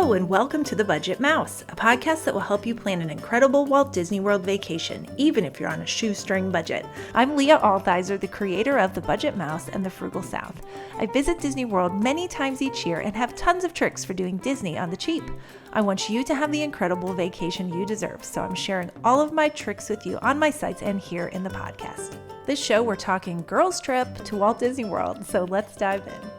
Hello and welcome to The Budget Mouse, a podcast that will help you plan an incredible Walt Disney World vacation, even if you're on a shoestring budget. I'm Leah Althizer, the creator of The Budget Mouse and The Frugal South. I visit Disney World many times each year and have tons of tricks for doing Disney on the cheap. I want you to have the incredible vacation you deserve, so I'm sharing all of my tricks with you on my sites and here in the podcast. This show, we're talking girls' trip to Walt Disney World, so let's dive in.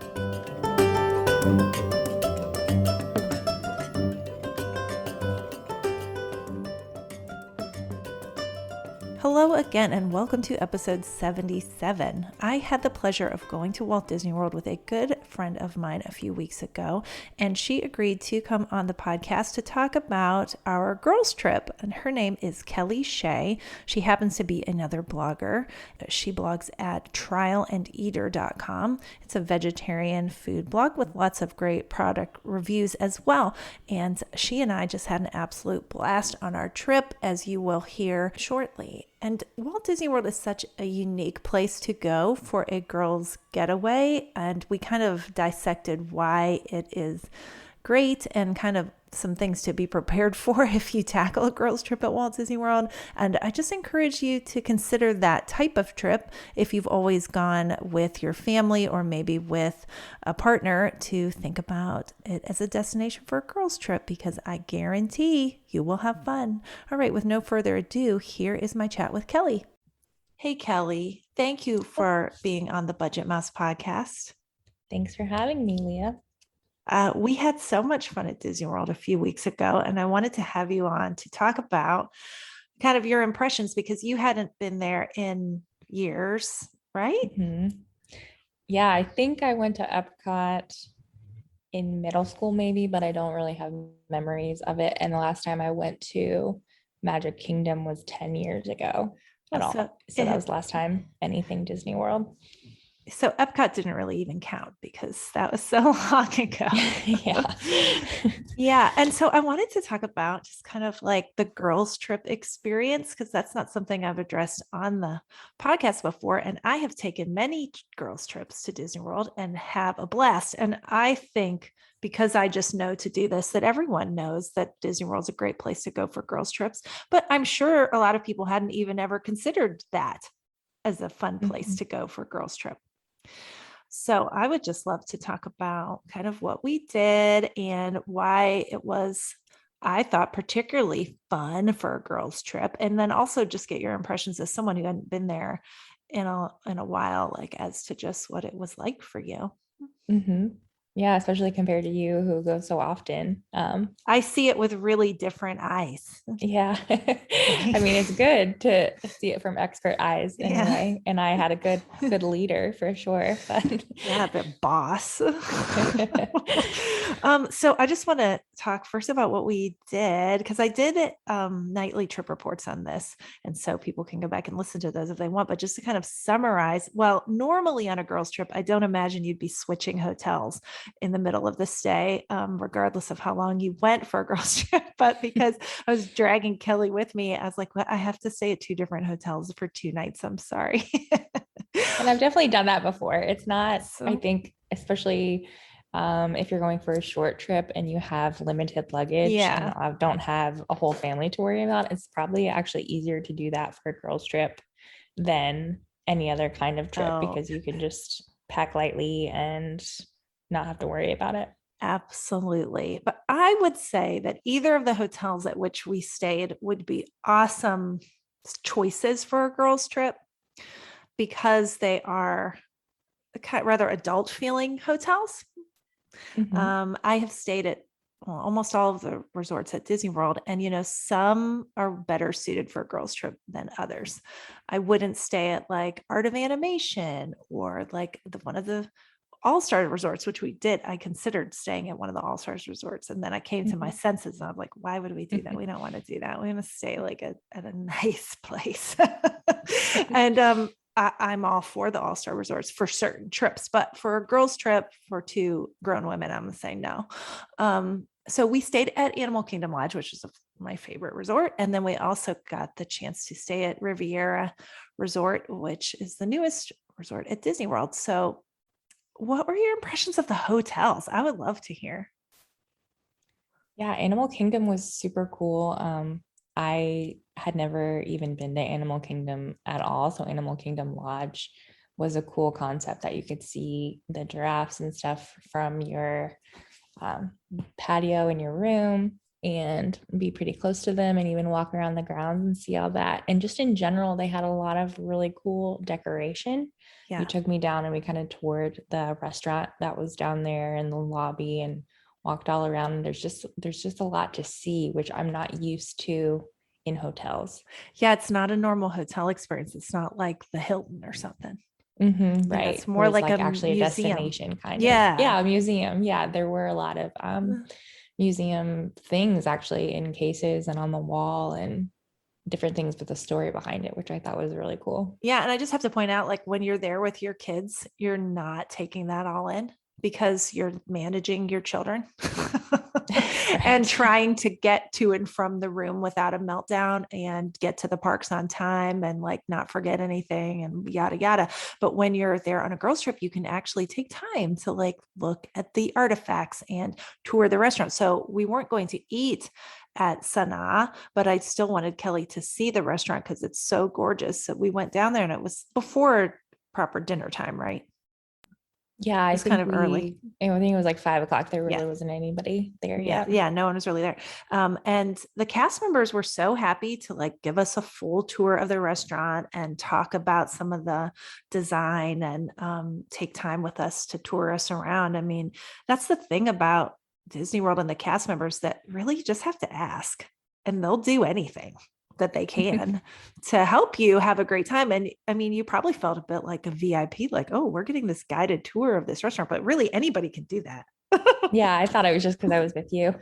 Hello again and welcome to episode 77. I had the pleasure of going to Walt Disney World with a good friend of mine a few weeks ago, and she agreed to come on the podcast to talk about our girls' trip. And her name is Kelly Shea. She happens to be another blogger. She blogs at trialandeater.com. It's a vegetarian food blog with lots of great product reviews as well. And she and I just had an absolute blast on our trip, as you will hear shortly. And Walt Disney World is such a unique place to go for a girls' getaway, and we kind of dissected why it is great and kind of some things to be prepared for if you tackle a girls' trip at Walt Disney World. And I just encourage you to consider that type of trip if you've always gone with your family or maybe with a partner, to think about it as a destination for a girls' trip, because I guarantee you will have fun. All right, with no further ado, here is my chat with Kelly. Hey, Kelly, thank you for being on the Budget Mouse podcast. Thanks for having me, Leah. We had so much fun at Disney World a few weeks ago, and I wanted to have you on to talk about kind of your impressions, because you hadn't been there in years, right? Mm-hmm. Yeah, I think I went to Epcot in middle school maybe, but I don't really have memories of it. And the last time I went to Magic Kingdom was 10 years ago at all. So that was the last time anything Disney World. So Epcot didn't really even count because that was so long ago. Yeah. Yeah. And so I wanted to talk about just kind of like the girls' trip experience, because that's not something I've addressed on the podcast before. And I have taken many girls' trips to Disney World and have a blast. And I think, because I just know to do this, that everyone knows that Disney World is a great place to go for girls' trips. But I'm sure a lot of people hadn't even ever considered that as a fun place to go for a girls' trip. So I would just love to talk about kind of what we did and why it was, I thought, particularly fun for a girls' trip. And then also just get your impressions as someone who hadn't been there in a while, like as to just what it was like for you. Mm-hmm. Yeah, especially compared to you who goes so often. I see it with really different eyes. Yeah. I mean, it's good to see it from expert eyes anyway. And I had a good leader for sure. But yeah, the boss. So I just want to talk first about what we did, because I did nightly trip reports on this. And so people can go back and listen to those if they want. But just to kind of summarize, well, normally on a girls' trip, I don't imagine you'd be switching hotels in the middle of the stay, regardless of how long you went for a girls' trip. But because I was dragging Kelly with me, I was like, well, I have to stay at 2 different hotels for 2 nights. I'm sorry. And I've definitely done that before. It's not, I think, especially if you're going for a short trip and you have limited luggage and don't have a whole family to worry about, it's probably actually easier to do that for a girls' trip than any other kind of trip, because you can just pack lightly and not have to worry about it. Absolutely. But I would say that either of the hotels at which we stayed would be awesome choices for a girls' trip, because they are rather adult feeling hotels. Mm-hmm. I have stayed at almost all of the resorts at Disney World, and some are better suited for a girls' trip than others. I wouldn't stay at like Art of Animation or like one of the All-Star resorts, which we did. I considered staying at one of the All-Stars resorts, and then I came to my senses and I'm like, why would we do that? We don't want to do that. We want to stay like at a nice place. And I'm all for the All-Star resorts for certain trips, but for a girls' trip for 2 grown women, I'm gonna say no. So we stayed at Animal Kingdom Lodge, which is my favorite resort. And then we also got the chance to stay at Riviera Resort, which is the newest resort at Disney World. So what were your impressions of the hotels? I would love to hear. Yeah, Animal Kingdom was super cool. I had never even been to Animal Kingdom at all. So Animal Kingdom Lodge was a cool concept that you could see the giraffes and stuff from your um, patio in your room and be pretty close to them and even walk around the grounds and see all that. And just in general, they had a lot of really cool decoration. You Yeah. took me down and we kind of toured the restaurant that was down there in the lobby and walked all around. And there's just a lot to see, which I'm not used to in hotels. Yeah, it's not a normal hotel experience. It's not like the Hilton or something. It's Right. Where more it's like a like actually a museum. destination kind of. Yeah. Yeah, a museum. Yeah, there were a lot of museum things actually in cases and on the wall and different things with the story behind it, which I thought was really cool. Yeah. And I just have to point out, like, when you're there with your kids, you're not taking that all in because you're managing your children and trying to get to and from the room without a meltdown and get to the parks on time and like not forget anything and yada yada. But when you're there on a girls trip, you can actually take time to like look at the artifacts and tour the restaurant. So we weren't going to eat at Sanaa, but I still wanted Kelly to see the restaurant because it's so gorgeous. So we went down there and it was before proper dinner time, right? Yeah, It was kind of early. I think it was like 5 o'clock. There Yeah. really wasn't anybody there Yeah. yet. Yeah. No one was really there. And the cast members were so happy to like give us a full tour of the restaurant and talk about some of the design and take time with us to tour us around. I mean, that's the thing about Disney World and the cast members that really just have to ask and they'll do anything that they can to help you have a great time. And I mean, you probably felt a bit like a VIP, like, oh, we're getting this guided tour of this restaurant, but really anybody can do that. Yeah, I thought it was just because I was with you.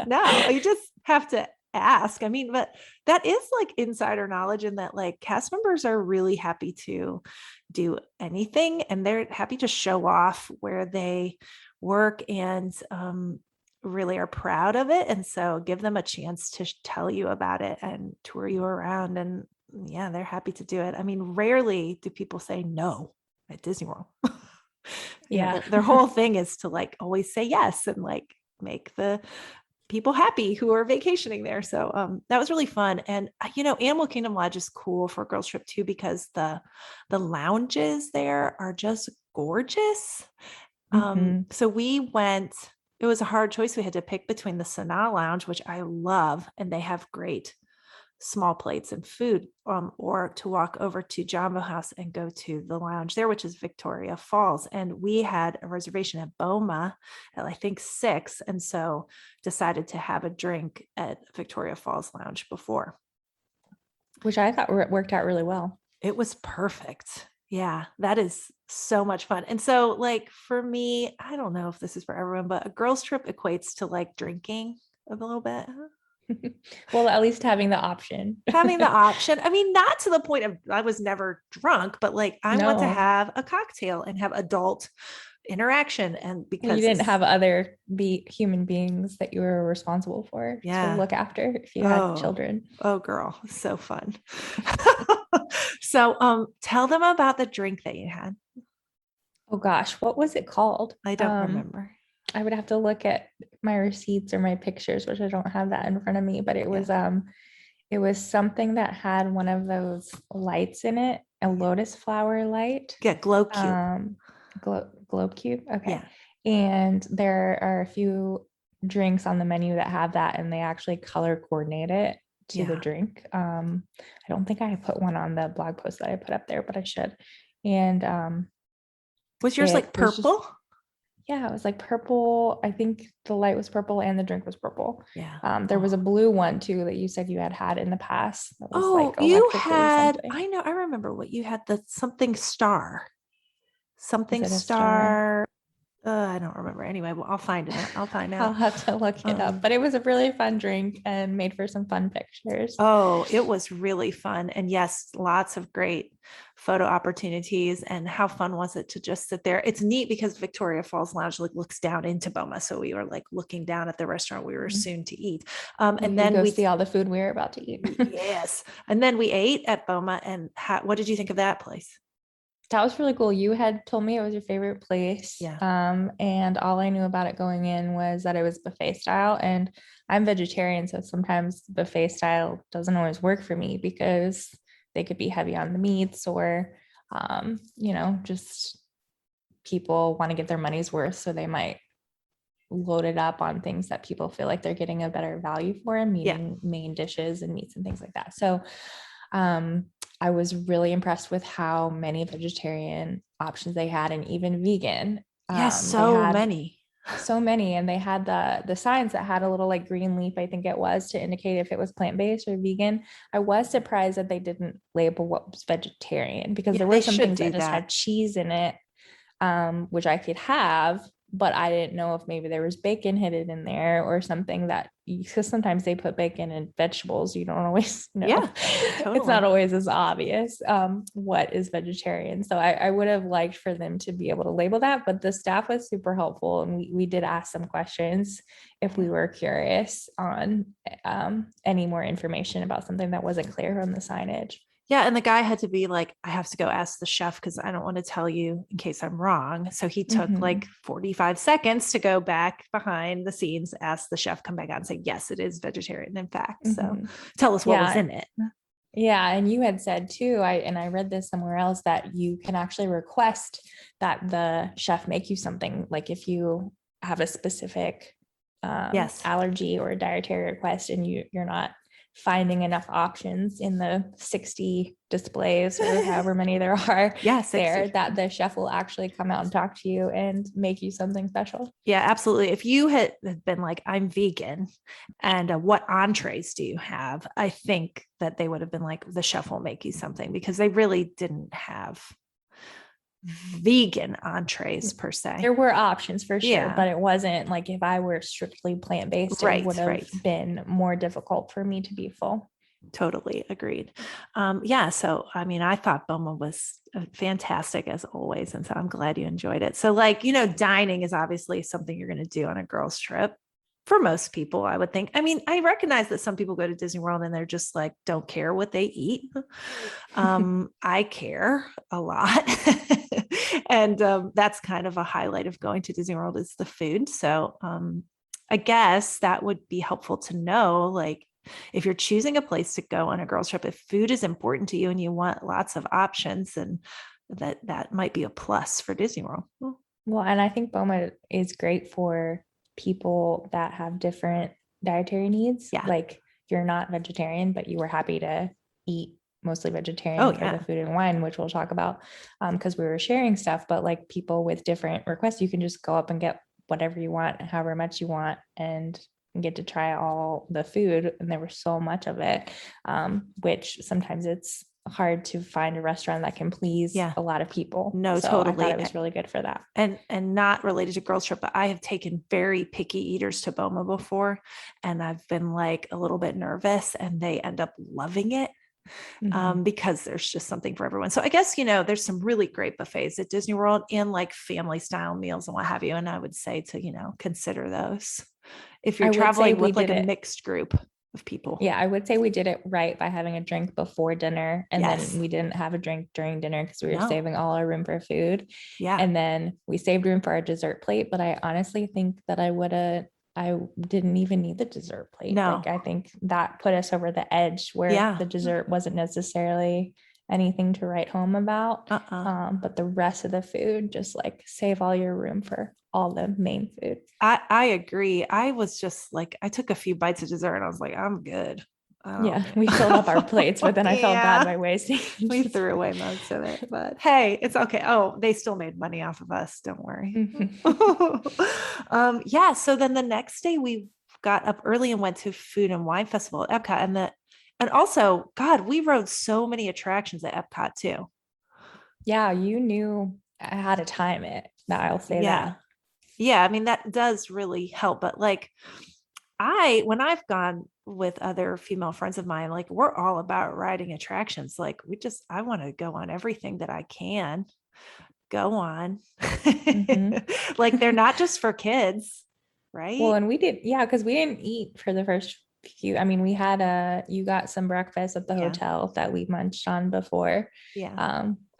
No, you just have to ask. I mean, but that is like insider knowledge in that like cast members are really happy to do anything and they're happy to show off where they work and really are proud of it. And so give them a chance to tell you about it and tour you around. And yeah, they're happy to do it. I mean, rarely do people say no at Disney World. Yeah. Their whole thing is to like always say yes and like make the people happy who are vacationing there. So that was really fun. And Animal Kingdom Lodge is cool for a girls trip too because the lounges there are just gorgeous. So we went. It was a hard choice. We had to pick between the Sanaa Lounge, which I love, and they have great small plates and food, or to walk over to Jumbo House and go to the lounge there, which is Victoria Falls. And we had a reservation at Boma at I think 6. And so decided to have a drink at Victoria Falls Lounge before. Which I thought worked out really well. It was perfect. Yeah, that is so much fun. And so like for me, I don't know if this is for everyone, but a girls trip equates to like drinking a little bit. Well, at least having the option. Having the option. I mean, not to the point of I was never drunk, but like I want to have a cocktail and have adult interaction. And because you didn't have other human beings that you were responsible for to look after if you had children. Oh, girl, so fun. So tell them about the drink that you had. Oh gosh, what was it called? I don't remember. I would have to look at my receipts or my pictures, which I don't have that in front of me, but it was something that had one of those lights in it, a lotus flower light. Yeah, globe cube. Globe cube. Okay. Yeah. And there are a few drinks on the menu that have that, and they actually color coordinate it to the drink. I don't think I put one on the blog post that I put up there, but I should. And was yours like purple? Yeah, it was like purple. I think the light was purple and the drink was purple. Yeah. There was a blue one too that you said you had in the past. That was like you had. I know. I remember what you had. The something star. Something star. I don't remember. Anyway, well, I'll find it. I'll find out. I'll have to look it up. But it was a really fun drink and made for some fun pictures. Oh, it was really fun. And yes, lots of great photo opportunities. And how fun was it to just sit there? It's neat because Victoria Falls Lounge like looks down into Boma. So we were like looking down at the restaurant we were soon to eat. And then we see all the food we were about to eat. Yes. And then we ate at Boma. And what did you think of that place? That was really cool. You had told me it was your favorite place. Yeah. And all I knew about it going in was that it was buffet style. And I'm vegetarian, so sometimes buffet style doesn't always work for me because they could be heavy on the meats or just people want to get their money's worth. So they might load it up on things that people feel like they're getting a better value for, meaning main dishes and meats and things like that. So I was really impressed with how many vegetarian options they had, and even vegan. Yes, so many. And they had the signs that had a little like green leaf, I think it was, to indicate if it was plant-based or vegan. I was surprised that they didn't label what was vegetarian, because there were some things that just had cheese in it, which I could have, but I didn't know if maybe there was bacon hidden in there or something, that because sometimes they put bacon in vegetables. You don't always know. Yeah, totally. It's not always as obvious what is vegetarian. So I would have liked for them to be able to label that, but the staff was super helpful. And we did ask some questions if we were curious on any more information about something that wasn't clear from the signage. Yeah. And the guy had to be like, I have to go ask the chef because I don't want to tell you in case I'm wrong. So he took like 45 seconds to go back behind the scenes, ask the chef, come back out and say, yes, it is vegetarian, in fact. So tell us what was in it. Yeah. And you had said too, I read this somewhere else, that you can actually request that the chef make you something, like if you have a specific allergy or dietary request and you're not finding enough options in the 60 displays or however many there are there, that the chef will actually come out and talk to you and make you something special. Yeah, absolutely. If you had been like, I'm vegan and what entrees do you have? I think that they would have been like, the chef will make you something, because they really didn't have vegan entrees per se. There were options for sure, but it wasn't like if I were strictly plant-based, it would have been more difficult for me to be full. Totally agreed. So I mean, I thought Boma was fantastic as always, and so I'm glad you enjoyed it. So like, dining is obviously something you're going to do on a girls' trip. For most people, I would think. I mean, I recognize that some people go to Disney World and they're just like, don't care what they eat. I care a lot. And that's kind of a highlight of going to Disney World, is the food. So I guess that would be helpful to know, like, if you're choosing a place to go on a girls' trip, if food is important to you and you want lots of options, then that might be a plus for Disney World. Well, and I think Boma is great for people that have different dietary needs. Like you're not vegetarian, but you were happy to eat mostly vegetarian for the food and wine, which we'll talk about because we were sharing stuff. But like people with different requests, you can just go up and get whatever you want, however much you want, and get to try all the food. And there was so much of it, which sometimes it's hard to find a restaurant that can please a lot of people. No, totally. I thought it was really good for that. And not related to girls' trip, but I have taken very picky eaters to Boma before, and I've been like a little bit nervous, and they end up loving it. Because there's just something for everyone. So I guess, there's some really great buffets at Disney World and like family style meals and what have you. And I would say to, consider those if you're traveling with like a mixed group of people. Yeah, I would say we did it right by having a drink before dinner, and then we didn't have a drink during dinner because we were saving all our room for food. Yeah. And then we saved room for our dessert plate. But I honestly think that I didn't even need the dessert plate. No. Like, I think that put us over the edge where the dessert wasn't necessarily anything to write home about. But the rest of the food, just like save all your room for all the main food. I agree. I was just like, I took a few bites of dessert and I was like, I'm good. We filled up our plates, but then I felt bad by wasting. We threw away most of it, but hey, it's okay. Oh, they still made money off of us. Don't worry. So then the next day we got up early and went to Food and Wine Festival at Epcot, and also, God, we rode so many attractions at Epcot too. Yeah, you knew how to time it. I'll say that. Yeah, I mean, that does really help. But like, when I've gone with other female friends of mine, like we're all about riding attractions. Like I want to go on everything that I can go on. Like they're not just for kids, right? Well, and we did, because we didn't eat for the first few. I mean, we had you got some breakfast at the hotel that we munched on before.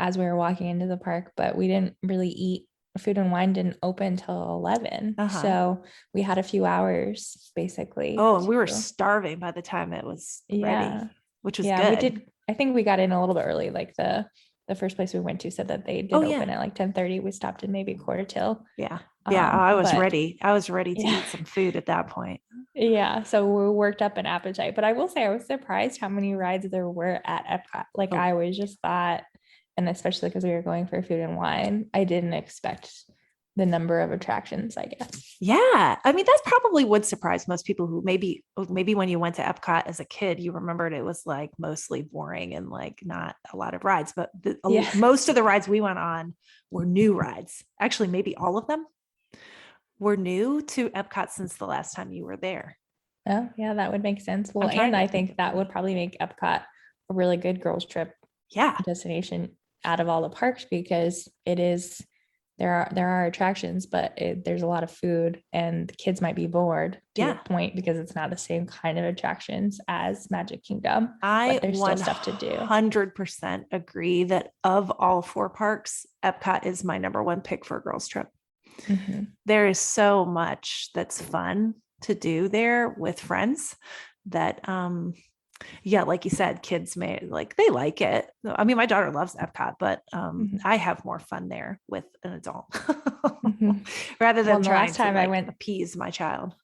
as we were walking into the park, but we didn't really eat. Food and Wine didn't open until 11. So we had a few hours basically. Oh, and we were starving by the time it was ready, which was good. We did. I think we got in a little bit early. Like the first place we went to said that they did open at like 10:30. We stopped in maybe 1:45. Yeah. I was ready. I was ready to eat some food at that point. Yeah. So we worked up an appetite, but I will say I was surprised how many rides there were at Epcot. Like I always just thought, and especially because we were going for Food and Wine, I didn't expect the number of attractions, I guess. Yeah. I mean, that probably would surprise most people who maybe when you went to Epcot as a kid, you remembered it was like mostly boring and like not a lot of rides, but most of the rides we went on were new rides. Actually, maybe all of them were new to Epcot since the last time you were there. Oh, yeah, that would make sense. Well, and I think that would probably make Epcot a really good girls trip destination out of all the parks, because it is there are attractions, but there's a lot of food and the kids might be bored to your point, because it's not the same kind of attractions as Magic Kingdom. But there's still stuff to do. 100% agree that of all 4 parks, Epcot is my number 1 pick for a girls trip. Mm-hmm. There is so much that's fun to do there with friends that like you said, kids they like it. I mean, my daughter loves Epcot, but I have more fun there with an adult rather than trying to appease my child.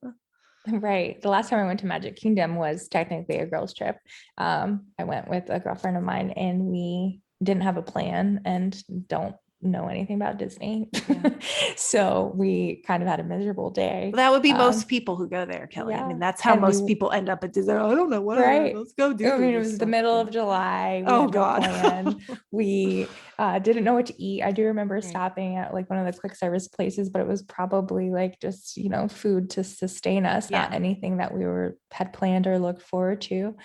Right. The last time I went to Magic Kingdom was technically a girls trip. I went with a girlfriend of mine and we didn't have a plan and don't know anything about Disney. So we kind of had a miserable day. That would be most people who go there, Kelly. I mean, that's how most people end up at Disney. I don't know what. Let's go do. I mean, it was the middle of July. We had no plan. We didn't know what to eat. I do remember stopping at like one of the quick service places, but it was probably like just, food to sustain us, not anything that we had planned or looked forward to.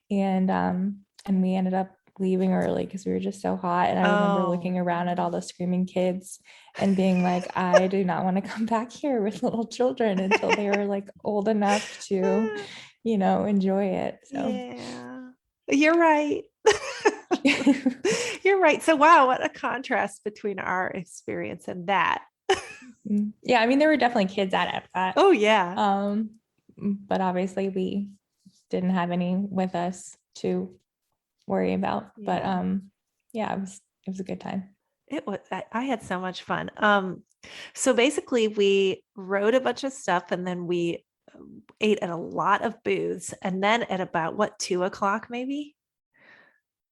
And we ended up leaving early because we were just so hot. And I remember looking around at all the screaming kids and being like, I do not want to come back here with little children until they were like old enough to, enjoy it. So you're right. You're right. So wow, what a contrast between our experience and that. Yeah, I mean, there were definitely kids at Epcot. Oh yeah. But obviously we didn't have any with us to worry about, but it was a good time. It was. I had so much fun. So basically we rode a bunch of stuff and then we ate at a lot of booths, and then at about 2:00 maybe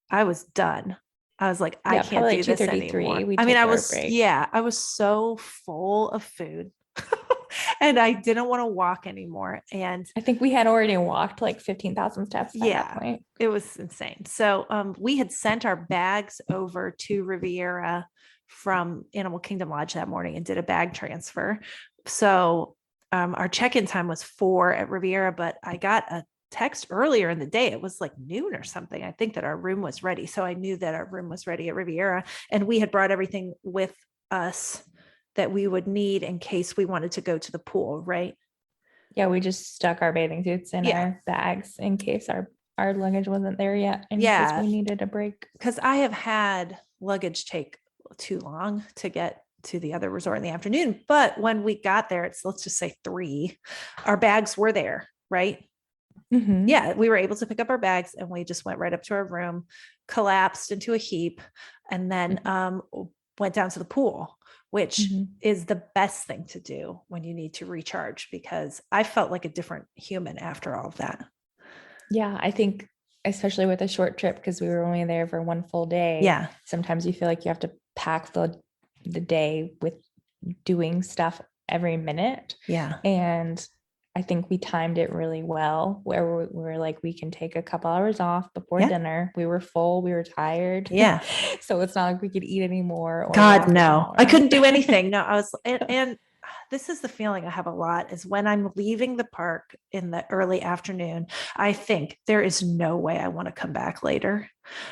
I was done. I was like, I can't do this anymore. I mean, I was so full of food. And I didn't want to walk anymore. And I think we had already walked like 15,000 steps at that point. It was insane. So we had sent our bags over to Riviera from Animal Kingdom Lodge that morning and did a bag transfer. So our check-in time was 4 at Riviera, but I got a text earlier in the day. It was like noon or something. I think that our room was ready. So I knew that our room was ready at Riviera, and we had brought everything with us that we would need in case we wanted to go to the pool, right? Yeah, we just stuck our bathing suits in our bags in case our luggage wasn't there yet, in case we needed a break. Because I have had luggage take too long to get to the other resort in the afternoon. But when we got there, let's just say 3, our bags were there, right? Mm-hmm. Yeah, we were able to pick up our bags and we just went right up to our room, collapsed into a heap, and then went down to the pool, which is the best thing to do when you need to recharge, because I felt like a different human after all of that. Yeah, I think especially with a short trip, because we were only there for 1 full day. Yeah. Sometimes you feel like you have to pack the day with doing stuff every minute. Yeah. And I think we timed it really well, where we were like, we can take a couple hours off before dinner. We were full, we were tired. Yeah. So it's not like we could eat anymore. God, no, I couldn't do anything. No, I was, and this is the feeling I have a lot, is when I'm leaving the park in the early afternoon, I think there is no way I want to come back later.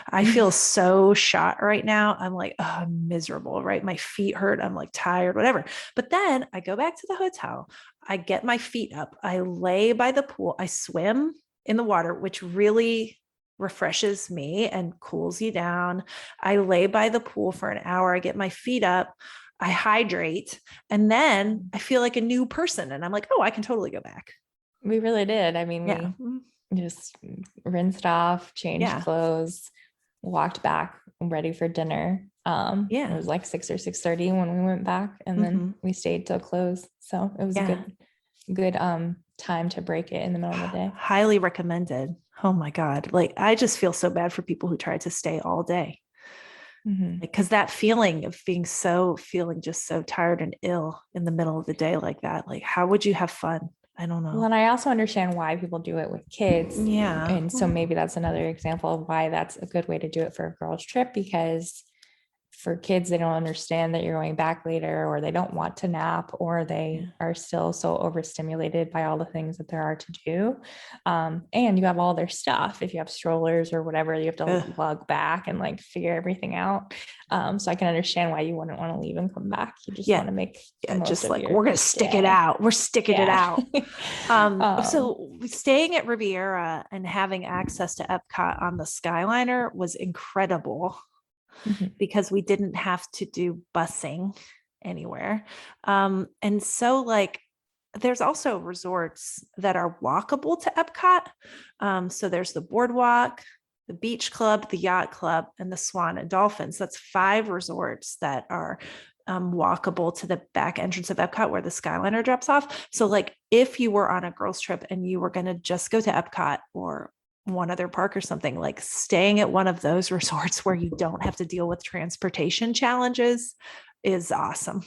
I feel so shot right now. I'm like, oh, I'm miserable, right? My feet hurt. I'm like tired, whatever. But then I go back to the hotel. I get my feet up. I lay by the pool. I swim in the water, which really refreshes me and cools you down. I lay by the pool for an hour. I get my feet up. I hydrate. And then I feel like a new person. And I'm like, oh, I can totally go back. We really did. I mean, Yeah. we just rinsed off, changed clothes, walked back ready for dinner. It was like 6 or 6:30 when we went back, and then we stayed till close. So it was a good time to break it in the middle of the day. Highly recommended. Oh my God. Like, I just feel so bad for people who try to stay all day. Because that feeling of feeling just so tired and ill in the middle of the day like that, like, how would you have fun? I don't know. Well, and I also understand why people do it with kids. Yeah. And so maybe that's another example of why that's a good way to do it for a girls' trip, because for kids, they don't understand that you're going back later, or they don't want to nap, or they are still so overstimulated by all the things that there are to do. And you have all their stuff. If you have strollers or whatever, you have to lug back and like figure everything out. So I can understand why you wouldn't want to leave and come back. You just want to make just like, we're going to stick it out. We're sticking it out. So staying at Riviera and having access to Epcot on the Skyliner was incredible. Because we didn't have to do busing anywhere. And so like, there's also resorts that are walkable to Epcot. So there's the Boardwalk, the Beach Club, the Yacht Club, and the Swan and Dolphins. That's 5 resorts that are walkable to the back entrance of Epcot where the Skyliner drops off. So like, if you were on a girls trip and you were going to just go to Epcot or one other park or something, like staying at one of those resorts where you don't have to deal with transportation challenges is awesome.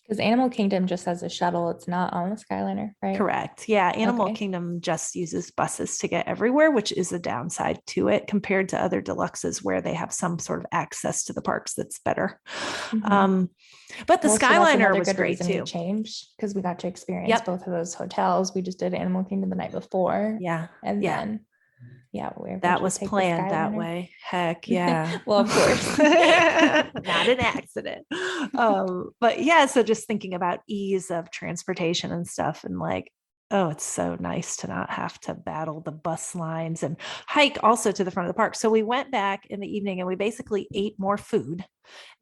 Because Animal Kingdom just has a shuttle. It's not on the Skyliner, right? Correct. Yeah. Animal Kingdom just uses buses to get everywhere, which is a downside to it compared to other deluxes where they have some sort of access to the parks that's better. But the Skyliner was great too. Changed because we got to experience both of those hotels. We just did Animal Kingdom the night before. Yeah. And then that was planned that way. Heck yeah. Well, of course. Not an accident. But yeah, so just thinking about ease of transportation and stuff, and like, oh, it's so nice to not have to battle the bus lines and hike also to the front of the park. So we went back in the evening and we basically ate more food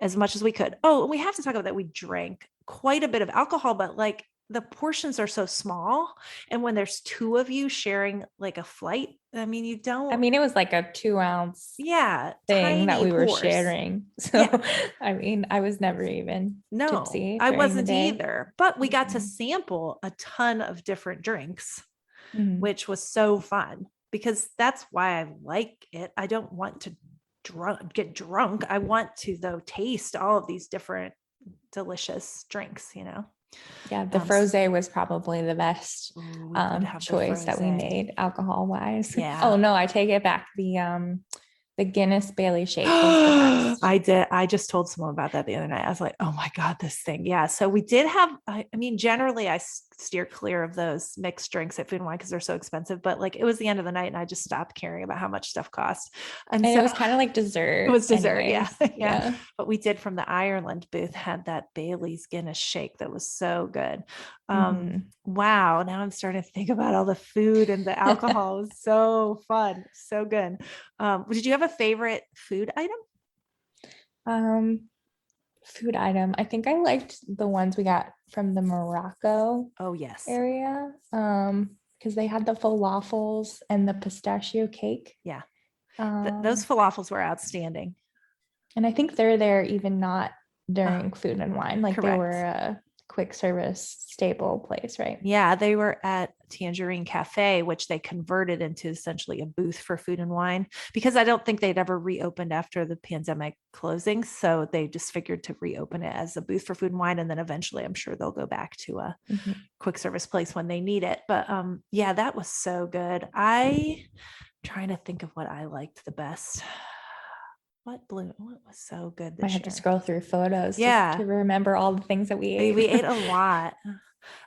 as much as we could. Oh, we have to talk about that. We drank quite a bit of alcohol, but like, the portions are so small. And when there's 2 of you sharing like a flight, I mean, it was like a 2-ounce thing that we were sharing. So, I mean, I was never even tipsy. I wasn't either, but we got to sample a ton of different drinks, which was so fun because that's why I like it. I don't want to get drunk. I want to, though, taste all of these different delicious drinks, Yeah, the frosé was probably the best choice that we made alcohol wise. Yeah. Oh no, I take it back. The Guinness Bailey shake was the best. I just told someone about that the other night. I was like, oh my God, this thing. Yeah. So we did have, I mean, generally I steer clear of those mixed drinks at Food and Wine because they're so expensive, but like, it was the end of the night and I just stopped caring about how much stuff cost. And so, it was kind of like dessert. It was dessert. Yeah. But we did, from the Ireland booth, had that Bailey's Guinness shake that was so good. Wow. Now I'm starting to think about all the food and the alcohol. It was so fun. So good. Did you have a favorite food item? Food item. I think I liked the ones we got from the Morocco area. Because they had the falafels and the pistachio cake. Yeah. Those falafels were outstanding. And I think they're there even not during Food and Wine. Like they were a quick service staple place, right? Yeah, they were at Tangerine Cafe, which they converted into essentially a booth for Food and Wine because I don't think they'd ever reopened after the pandemic closing. So they just figured to reopen it as a booth for Food and Wine. And then eventually I'm sure they'll go back to a quick service place when they need it. But yeah, that was so good. I'm trying to think of what I liked the best. What was so good this year? I had to scroll through photos to remember all the things that we ate. We ate a lot.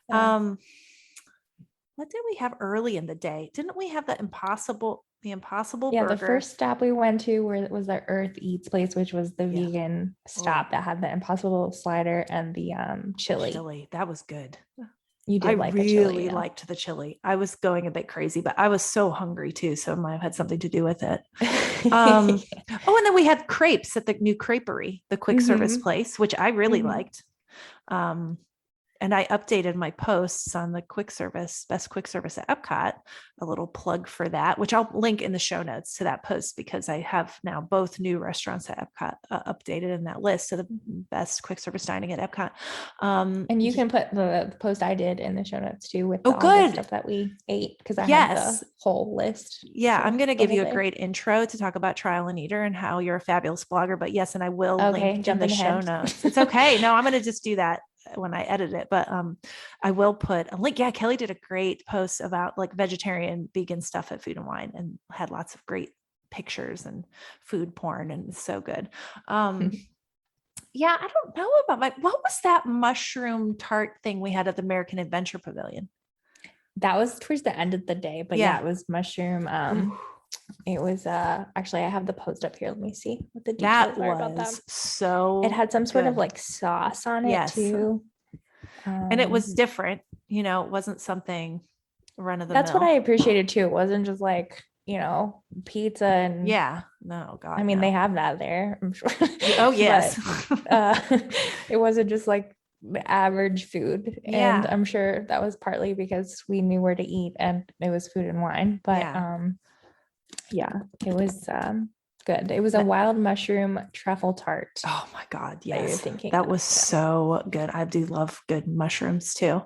What did we have early in the day? Didn't we have the Impossible burger? The first stop we went to was the Earth Eats place, which was the vegan stop that had the Impossible slider and the chili. That was good. You did like the chili. I really yeah. liked the chili. I was going a bit crazy, but I was so hungry too. So it might have had something to do with it. Oh, and then we had crepes at the new creperie, the quick service place, which I really liked. And I updated my posts on the best quick service at Epcot, a little plug for that, which I'll link in the show notes to that post, because I have now both new restaurants at Epcot updated in that list of the best quick service dining at Epcot. And you can put the post I did in the show notes too, with all the stuff that we ate, because I have the whole list. Yeah, I'm going to give you a great intro to talk about Trial and Eater and how you're a fabulous blogger. But yes, and I will link in the show notes. It's okay. No, I'm going to just do that when I edit it, but I will put a link. Yeah, Kelly did a great post about like vegetarian, vegan stuff at Food and Wine, and had lots of great pictures and food porn, and it's so good. Yeah, I don't know about what was that mushroom tart thing we had at the American Adventure Pavilion? That was towards the end of the day, but yeah, it was mushroom. It was actually, I have the post up here. Let me see what the details are about that. So it had some sort of like sauce on it too. And it was different, it wasn't something run of the mill. That's what I appreciated too. It wasn't just like, pizza and no, God. I mean, they have that there, I'm sure. Oh yes. But, it wasn't just like average food. And I'm sure that was partly because we knew where to eat and it was Food and Wine, but it was good. It was a wild mushroom truffle tart. Oh my God. Yes. That was so good. I do love good mushrooms too.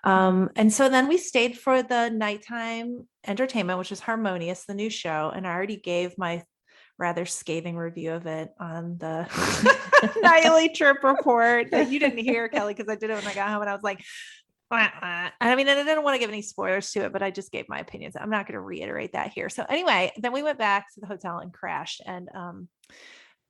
And so then we stayed for the nighttime entertainment, which is Harmonious, the new show. And I already gave my rather scathing review of it on the nightly trip report that you didn't hear, Kelly, because I did it when I got home and I was like, I mean, I didn't want to give any spoilers to it, but I just gave my opinions. I'm not going to reiterate that here. So anyway, then we went back to the hotel and crashed. And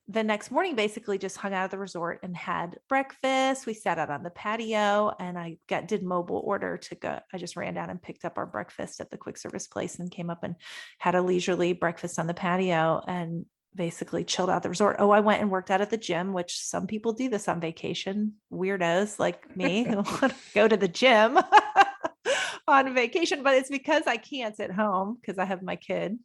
the next morning, basically just hung out at the resort and had breakfast. We sat out on the patio, and I did mobile order to go. I just ran down and picked up our breakfast at the quick service place and came up and had a leisurely breakfast on the patio and basically chilled out the resort. Oh, I went and worked out at the gym, which some people do this on vacation. Weirdos like me who want to go to the gym on vacation, but it's because I can't at home because I have my kid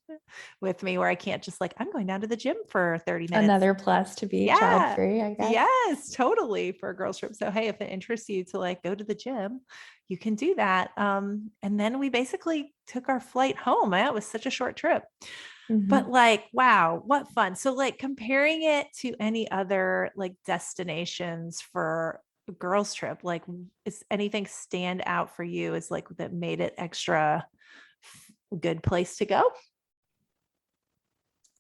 with me, where I can't just like, I'm going down to the gym for 30 minutes. Another plus to be child free, I guess. Yes, totally, for a girls trip. So, hey, if it interests you to like go to the gym, you can do that. And then we basically took our flight home. It was such a short trip. But like, wow, what fun. So like comparing it to any other like destinations for a girls trip, like is anything stand out for you as like that made it extra good place to go?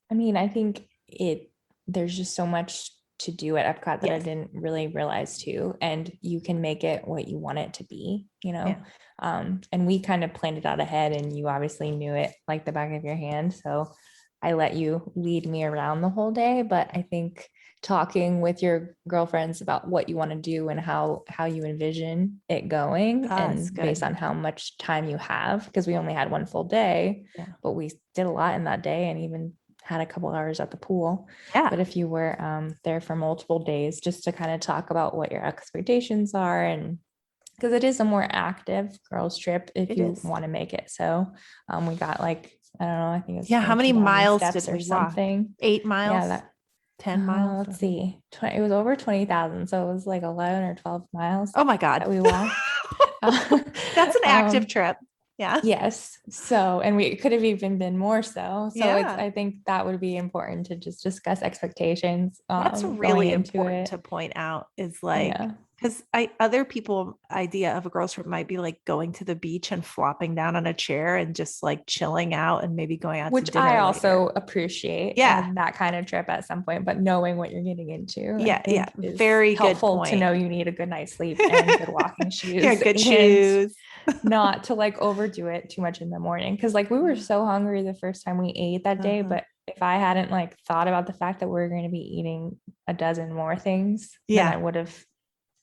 I mean, I think there's just so much to do at Epcot that I didn't really realize too. And you can make it what you want it to be, and we kind of planned it out ahead, and you obviously knew it like the back of your hand. So I let you lead me around the whole day. But I think talking with your girlfriends about what you want to do and how you envision it going, and based on how much time you have, because we only had one full day, but we did a lot in that day and even had a couple hours at the pool. But if you were there for multiple days, just to kind of talk about what your expectations are, and because it is a more active girls trip if you want to make it. So we got like, I don't know, I think it's how many miles did we something? 8 miles? 10 miles? Let's see. It was over 20,000. So it was like 11 or 12 miles. Oh my God. That we walked. That's an active trip. Yeah. Yes. So, and we could have even been more so. So I think that would be important to just discuss expectations. That's really important to point out, is like, because other people idea of a girls trip might be like going to the beach and flopping down on a chair and just like chilling out and maybe going out to dinner. Which I also appreciate. That kind of trip at some point, but knowing what you're getting into. Very helpful good point. To know you need a good night's sleep and good walking shoes. Good shoes. Not to like overdo it too much in the morning. Cause like we were so hungry the first time we ate that day, but if I hadn't like thought about the fact that we're going to be eating a dozen more things, then I would have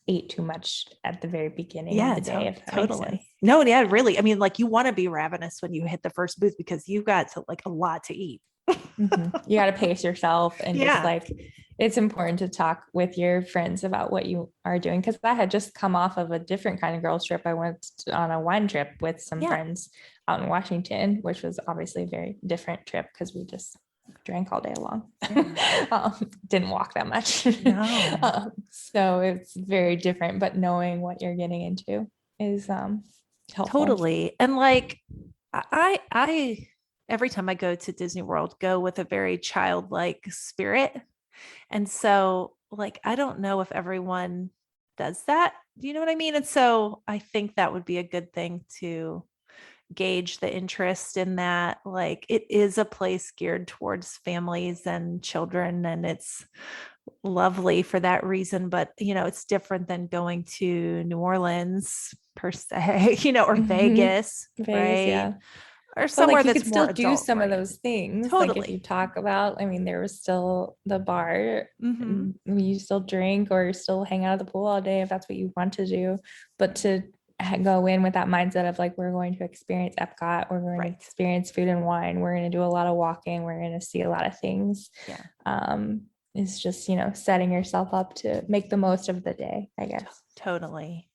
ate too much at the very beginning of the day. If that makes sense. No, really. I mean, like you want to be ravenous when you hit the first booth because you've got to like a lot to eat. You got to pace yourself and just like, it's important to talk with your friends about what you are doing. Cause I had just come off of a different kind of girls trip. I went on a wine trip with some friends out in Washington, which was obviously a very different trip because we just drank all day long. Didn't walk that much. No. So it's very different, but knowing what you're getting into is helpful. Totally. And like I every time I go to Disney World, go with a very childlike spirit. And so like I don't know if everyone does that. Do you know what I mean? And so I think that would be a good thing to gauge the interest in that. Like it is a place geared towards families and children, and it's lovely for that reason. But it's different than going to New Orleans per se, or Vegas, right? Yeah. Or somewhere like you that's could still do some right? of those things. Totally. Like if you talk about, I mean, there was still the bar, you still drink or still hang out at the pool all day if that's what you want to do. But to go in with that mindset of like, we're going to experience Epcot, we're going to experience food and wine, we're going to do a lot of walking, we're going to see a lot of things. It's just, setting yourself up to make the most of the day, I guess. Totally.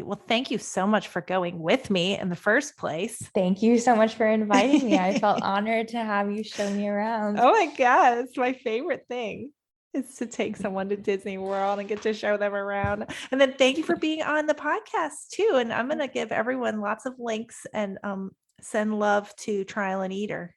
Well, thank you so much for going with me in the first place. Thank you so much for inviting me. I felt honored to have you show me around. Oh my God, it's my favorite thing is to take someone to Disney World and get to show them around. And then thank you for being on the podcast too. And I'm going to give everyone lots of links and send love to Trial and Eater.